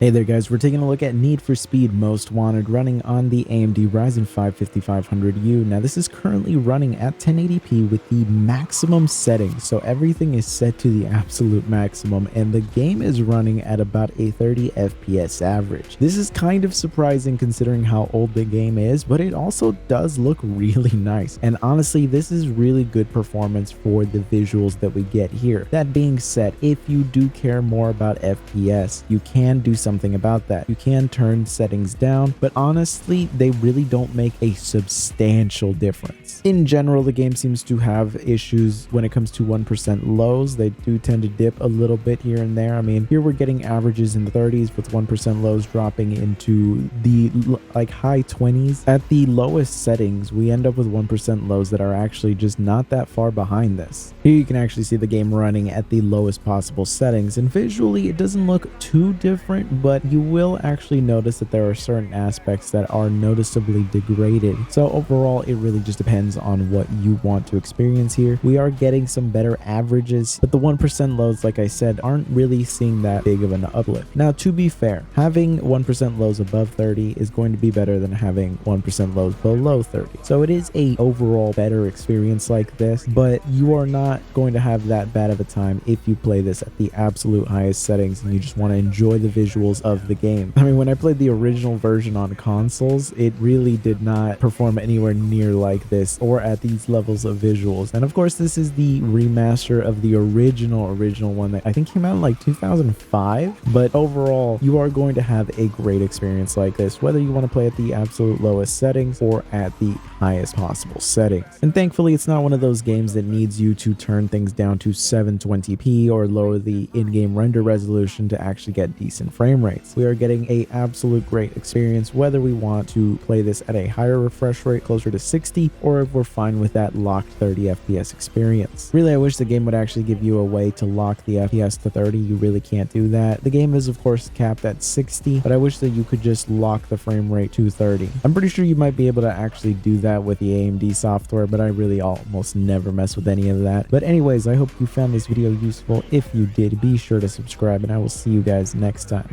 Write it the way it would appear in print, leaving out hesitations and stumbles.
Hey there guys, we're taking a look at Need for Speed Most Wanted running on the AMD Ryzen 5 5500U. Now this is currently running at 1080p with the maximum settings, so everything is set to the absolute maximum and the game is running at about a 30 FPS average. This is kind of surprising considering how old the game is, but it also does look really nice, and honestly this is really good performance for the visuals that we get here. That being said, if you do care more about FPS, you can do something about that. You can turn settings down, but honestly they really don't make a substantial difference. In general, the game seems to have issues when it comes to 1% lows. They do tend to dip a little bit here and there. I mean, here we're getting averages in the 30s with 1% lows dropping into the high 20s. At the lowest settings, we end up with 1% lows that are actually just not that far behind this. Here you can actually see the game running at the lowest possible settings, and visually it doesn't look too different, but you will actually notice that there are certain aspects that are noticeably degraded. So overall, it really just depends on what you want to experience here. We are getting some better averages, but the 1% lows, like I said, aren't really seeing that big of an uplift. Now, to be fair, having 1% lows above 30 is going to be better than having 1% lows below 30. So it is a overall better experience like this, but you are not going to have that bad of a time if you play this at the absolute highest settings and you just want to enjoy the visuals of the game. I mean, when I played the original version on consoles, it really did not perform anywhere near like this or at these levels of visuals. And of course, this is the remaster of the original one that I think came out in like 2005. But overall, you are going to have a great experience like this, whether you want to play at the absolute lowest settings or at the highest possible settings. And thankfully, it's not one of those games that needs you to turn things down to 720p or lower the in-game render resolution to actually get decent frame rates. We are getting a absolute great experience whether we want to play this at a higher refresh rate closer to 60 or if we're fine with that locked 30 FPS experience. Really, I wish the game would actually give you a way to lock the FPS to 30. You really can't do that. The game is of course capped at 60, but I wish that you could just lock the frame rate to 30. I'm pretty sure you might be able to actually do that with the AMD software, but I really almost never mess with any of that. But anyways, I hope you found this video useful. If you did, be sure to subscribe and I will see you guys next time.